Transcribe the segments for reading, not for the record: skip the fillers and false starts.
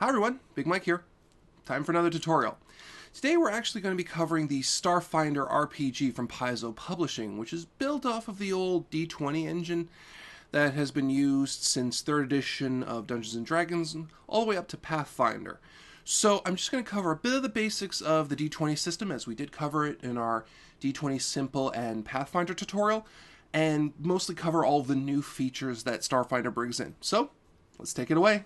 Hi everyone, Big Mike here. Time for another tutorial. Today we're actually going to be covering the Starfinder RPG from Paizo Publishing, which is built off of the old D20 engine that has been used since 3rd edition of Dungeons & Dragons, all the way up to Pathfinder. So I'm just going to cover a bit of the basics of the D20 system, as we did cover it in our D20 Simple and Pathfinder tutorial, and mostly cover all of the new features that Starfinder brings in. So, let's take it away.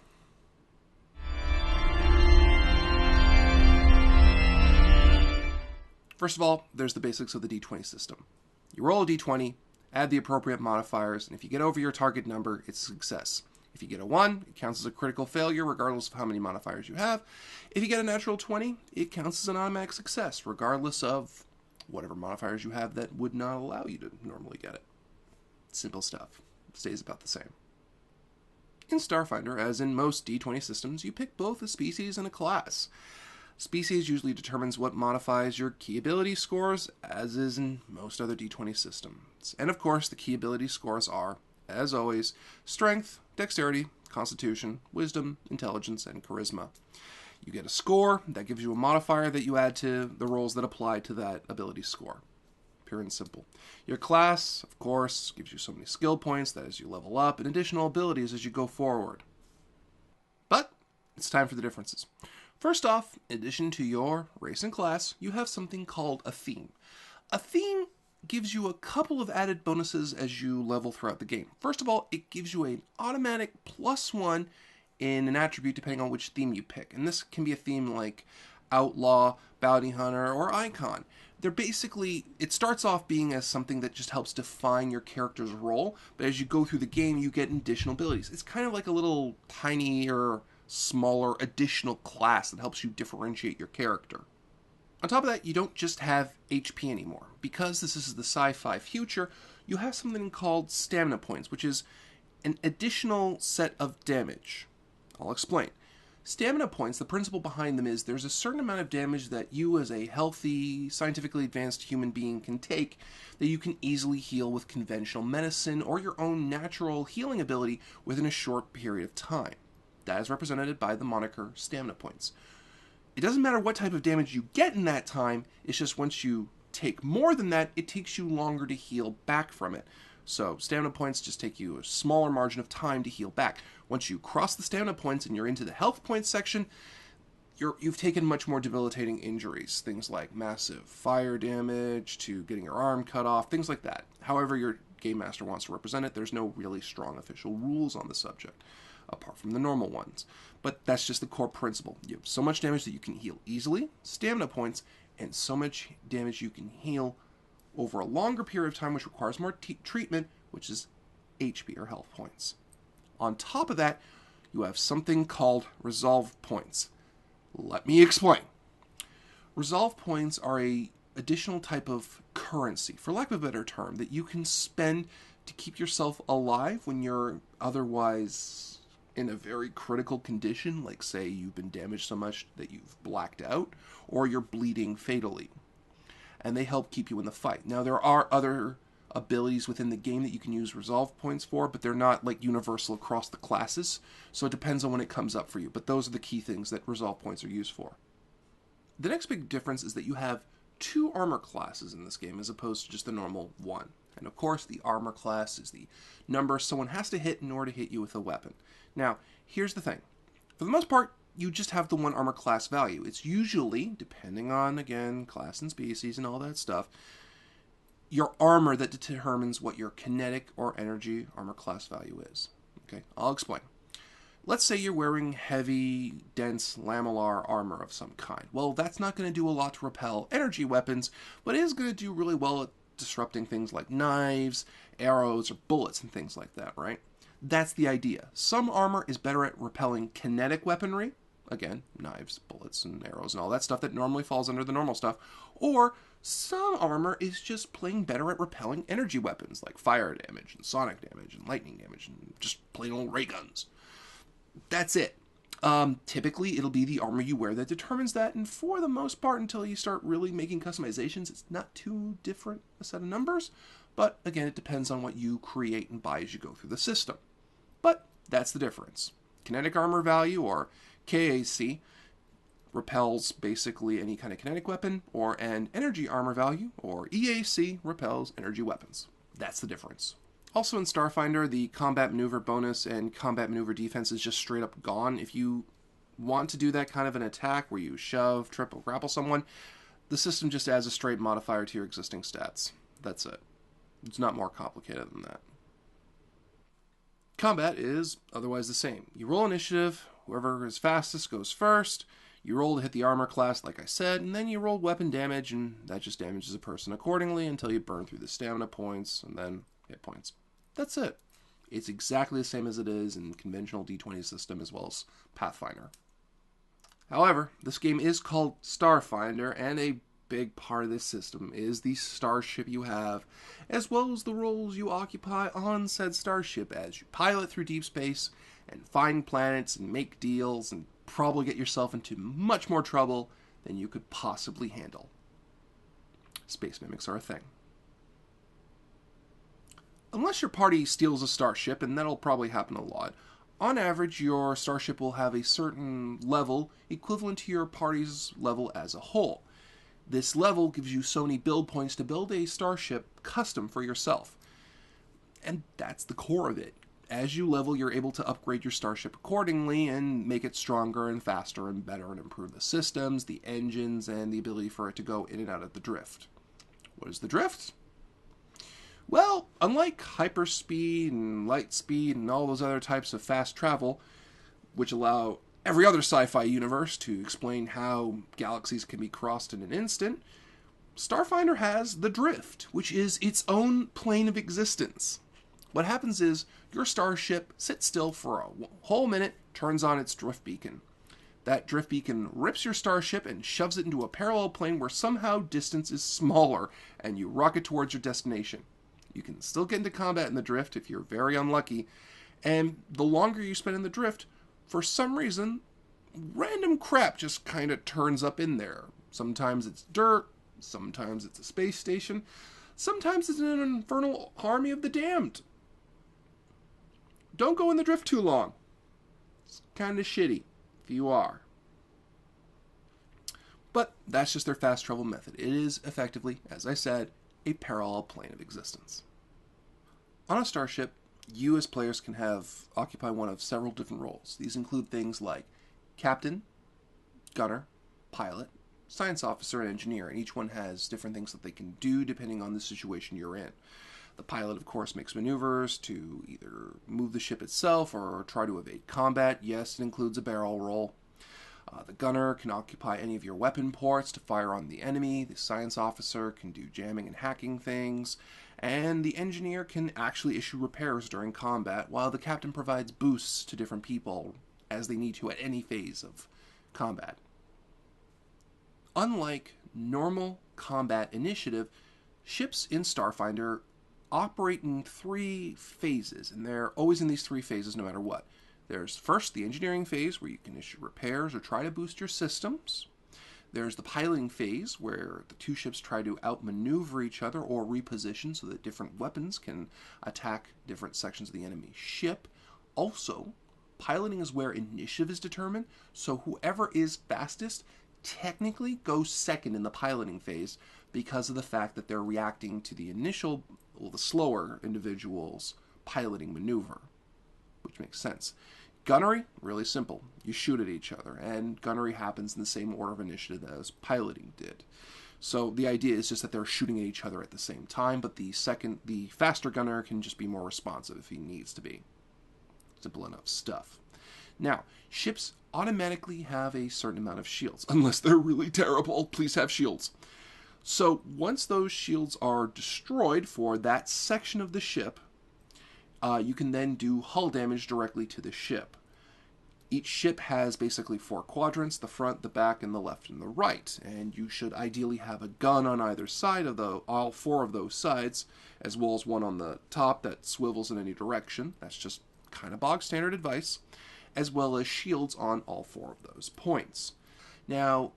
First of all, there's the basics of the D20 system. You roll a D20, add the appropriate modifiers, and if you get over your target number, it's a success. If you get a 1, it counts as a critical failure, regardless of how many modifiers you have. If you get a natural 20, it counts as an automatic success, regardless of whatever modifiers you have that would not allow you to normally get it. Simple stuff. It stays about the same. In Starfinder, as in most D20 systems, you pick both a species and a class. Species usually determines what modifies your key ability scores, as is in most other D20 systems. And of course, the key ability scores are, as always, Strength, Dexterity, Constitution, Wisdom, Intelligence, and Charisma. You get a score that gives you a modifier that you add to the rolls that apply to that ability score. Pure and simple. Your class, of course, gives you so many skill points that as you level up, and additional abilities as you go forward. But it's time for the differences. First off, in addition to your race and class, you have something called a theme. A theme gives you a couple of added bonuses as you level throughout the game. First of all, it gives you an automatic +1 in an attribute depending on which theme you pick. And this can be a theme like Outlaw, Bounty Hunter, or Icon. They're basically, it starts off being as something that just helps define your character's role, but as you go through the game, you get additional abilities. It's kind of like a little tinier, smaller additional class that helps you differentiate your character. On top of that, you don't just have HP anymore. Because this is the sci-fi future, you have something called stamina points, which is an additional set of damage. I'll explain. Stamina points, the principle behind them is there's a certain amount of damage that you as a healthy, scientifically advanced human being can take that you can easily heal with conventional medicine or your own natural healing ability within a short period of time. That is represented by the moniker stamina points. It doesn't matter what type of damage you get in that time, it's just once you take more than that, it takes you longer to heal back from it. So stamina points just take you a smaller margin of time to heal back. Once you cross the stamina points and you're into the health points section, you've taken much more debilitating injuries. Things like massive fire damage to getting your arm cut off, things like that. However your game master wants to represent it, there's no really strong official rules on the subject, apart from the normal ones. But that's just the core principle. You have so much damage that you can heal easily, stamina points, and so much damage you can heal over a longer period of time, which requires more treatment, which is HP or health points. On top of that, you have something called resolve points. Let me explain. Resolve points are an additional type of currency, for lack of a better term, that you can spend to keep yourself alive when you're otherwise in a very critical condition, like say you've been damaged so much that you've blacked out, or you're bleeding fatally. And they help keep you in the fight. Now, there are other abilities within the game that you can use resolve points for, but they're not like universal across the classes, so it depends on when it comes up for you. But those are the key things that resolve points are used for. The next big difference is that you have 2 armor classes in this game as opposed to just the normal 1. And of course, the armor class is the number someone has to hit in order to hit you with a weapon. Now, here's the thing. For the most part, you just have the 1 armor class value. It's usually, depending on, again, class and species and all that stuff, your armor that determines what your kinetic or energy armor class value is. Okay, I'll explain. Let's say you're wearing heavy, dense, lamellar armor of some kind. Well, that's not going to do a lot to repel energy weapons, but it is going to do really well at disrupting things like knives, arrows, or bullets and things like that, right? That's the idea. Some armor is better at repelling kinetic weaponry, again, knives, bullets, and arrows, and all that stuff that normally falls under the normal stuff, or some armor is just plain better at repelling energy weapons, like fire damage, and sonic damage, and lightning damage, and just plain old ray guns. That's it. Typically, it'll be the armor you wear that determines that, and for the most part, until you start really making customizations, it's not too different a set of numbers, but again, it depends on what you create and buy as you go through the system. But that's the difference. Kinetic armor value, or KAC repels basically any kind of kinetic weapon, or an energy armor value, or EAC repels energy weapons. That's the difference. Also in Starfinder, the combat maneuver bonus and combat maneuver defense is just straight up gone. If you want to do that kind of an attack where you shove, trip, or grapple someone, the system just adds a straight modifier to your existing stats. That's it. It's not more complicated than that. Combat is otherwise the same. You roll initiative, whoever is fastest goes first, you roll to hit the armor class like I said, and then you roll weapon damage, and that just damages a person accordingly until you burn through the stamina points and then hit points. That's it. It's exactly the same as it is in conventional D20 system as well as Pathfinder. However, this game is called Starfinder, and a big part of this system is the starship you have, as well as the roles you occupy on said starship as you pilot through deep space and find planets and make deals and probably get yourself into much more trouble than you could possibly handle. Space mimics are a thing. Unless your party steals a starship, and that'll probably happen a lot, on average your starship will have a certain level equivalent to your party's level as a whole. This level gives you so many build points to build a starship custom for yourself. And that's the core of it. As you level, you're able to upgrade your starship accordingly and make it stronger and faster and better and improve the systems, the engines, and the ability for it to go in and out of the drift. What is the drift? Well, unlike hyperspeed and light speed and all those other types of fast travel, which allow every other sci-fi universe to explain how galaxies can be crossed in an instant, Starfinder has the drift, which is its own plane of existence. What happens is your starship sits still for a whole minute, turns on its drift beacon. That drift beacon rips your starship and shoves it into a parallel plane where somehow distance is smaller and you rocket towards your destination. You can still get into combat in the drift if you're very unlucky, and the longer you spend in the drift, for some reason, random crap just kind of turns up in there. Sometimes it's dirt, sometimes it's a space station, sometimes it's an infernal army of the damned. Don't go in the drift too long. It's kind of shitty if you are. But that's just their fast travel method. It is effectively, as I said, a parallel plane of existence. On a starship, you as players can occupy one of several different roles. These include things like captain, gunner, pilot, science officer, and engineer, and each one has different things that they can do depending on the situation you're in. The pilot, of course, makes maneuvers to either move the ship itself or try to evade combat. Yes, it includes a barrel roll. The gunner can occupy any of your weapon ports to fire on the enemy. The science officer can do jamming and hacking things. And the engineer can actually issue repairs during combat, while the captain provides boosts to different people as they need to at any phase of combat. Unlike normal combat initiative, ships in Starfinder operate in 3 phases, and they're always in these 3 phases no matter what. There's first the engineering phase, where you can issue repairs or try to boost your systems. There's the piloting phase, where the 2 ships try to outmaneuver each other or reposition so that different weapons can attack different sections of the enemy ship. Also, piloting is where initiative is determined, so whoever is fastest technically goes second in the piloting phase because of the fact that they're reacting to the the slower individual's piloting maneuver, which makes sense. Gunnery, really simple. You shoot at each other, and gunnery happens in the same order of initiative as piloting did. So the idea is just that they're shooting at each other at the same time, but the faster gunner can just be more responsive if he needs to be. Simple enough stuff. Now, ships automatically have a certain amount of shields. Unless they're really terrible, please have shields. So once those shields are destroyed for that section of the ship, you can then do hull damage directly to the ship. Each ship has basically 4 quadrants: the front, the back, and the left and the right. And you should ideally have a gun on either side of all 4 of those sides, as well as one on the top that swivels in any direction. That's just kind of bog standard advice. As well as shields on all 4 of those points. Now,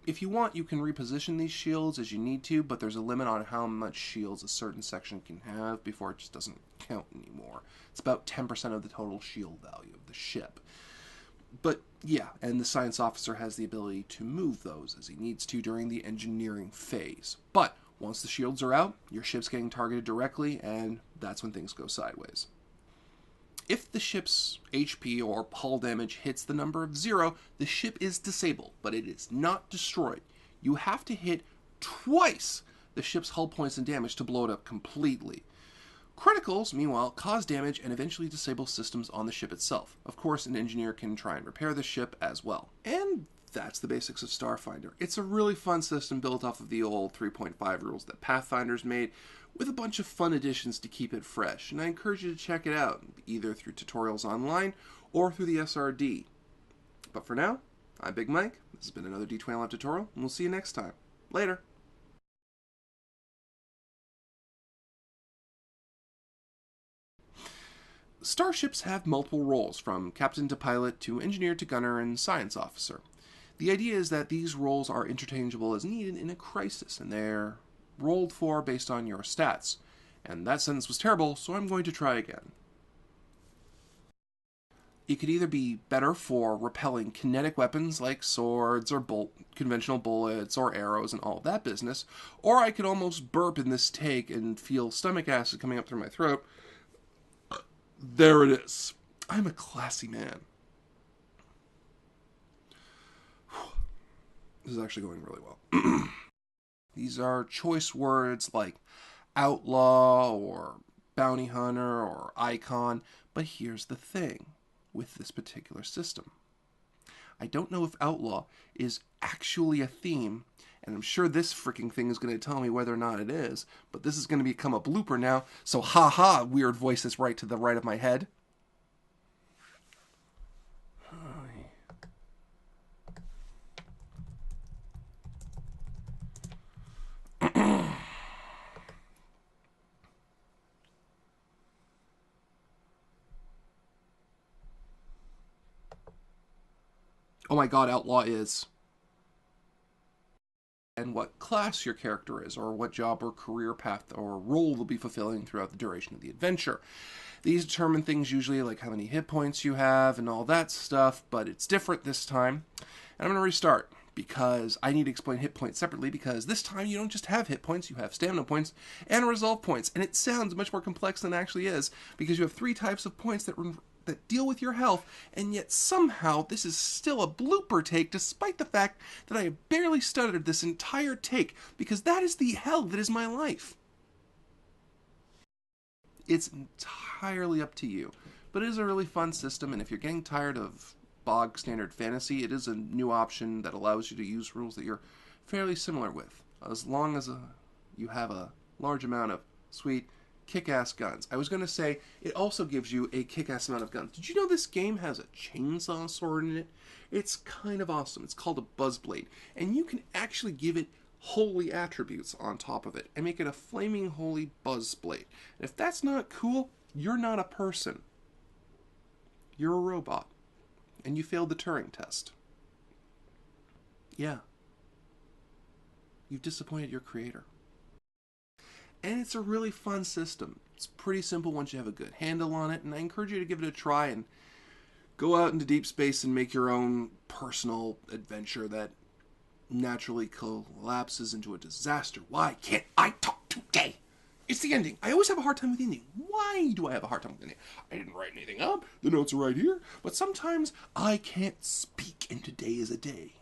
if you want, you can reposition these shields as you need to, but there's a limit on how much shields a certain section can have before it just doesn't count anymore. It's about 10% of the total shield value of the ship. But yeah, and the science officer has the ability to move those as he needs to during the engineering phase. But once the shields are out, your ship's getting targeted directly, and that's when things go sideways. If the ship's HP or hull damage hits the number of 0, the ship is disabled, but it is not destroyed. You have to hit twice the ship's hull points and damage to blow it up completely. Criticals, meanwhile, cause damage and eventually disable systems on the ship itself. Of course, an engineer can try and repair the ship as well. And that's the basics of Starfinder. It's a really fun system built off of the old 3.5 rules that Pathfinder's made, with a bunch of fun additions to keep it fresh. And I encourage you to check it out, either through tutorials online or through the SRD. But for now, I'm Big Mike. This has been another D20 Lab tutorial, and we'll see you next time. Later. Starships have multiple roles, from captain to pilot to engineer to gunner and science officer. The idea is that these roles are interchangeable as needed in a crisis, and they're rolled for based on your stats. And that sentence was terrible, so I'm going to try again. It could either be better for repelling kinetic weapons like swords or conventional bullets or arrows and all of that business, or I could almost burp in this take and feel stomach acid coming up through my throat. There it is. I'm a classy man. This is actually going really well. These are choice words like outlaw or bounty hunter or icon, but here's the thing with this particular system. I don't know if outlaw is actually a theme, and I'm sure this freaking thing is going to tell me whether or not it is, but this is going to become a blooper now, so ha-ha, weird voice that's right to the right of my head. Oh my god, outlaw is. And what class your character is, or what job or career path or role they'll be fulfilling throughout the duration of the adventure. These determine things usually like how many hit points you have and all that stuff, but it's different this time. And I'm going to restart, because I need to explain hit points separately, because this time you don't just have hit points, you have stamina points and resolve points. And it sounds much more complex than it actually is, because you have 3 types of points that deal with your health, and yet somehow this is still a blooper take, despite the fact that I have barely stuttered this entire take, because that is the hell that is my life. It's entirely up to you, but it is a really fun system, and if you're getting tired of bog standard fantasy, it is a new option that allows you to use rules that you're fairly similar with, as long as you have a large amount of sweet kick-ass guns. I was going to say, it also gives you a kick-ass amount of guns. Did you know this game has a chainsaw sword in it? It's kind of awesome. It's called a buzzblade, and you can actually give it holy attributes on top of it and make it a flaming holy buzzblade. And if that's not cool, you're not a person. You're a robot, and you failed the Turing test. Yeah. You've disappointed your creator. And it's a really fun system. It's pretty simple once you have a good handle on it, and I encourage you to give it a try and go out into deep space and make your own personal adventure that naturally collapses into a disaster. Why can't I talk today? It's the ending. I always have a hard time with the ending. Why do I have a hard time with the ending? I didn't write anything up. The notes are right here. But sometimes I can't speak, and today is a day.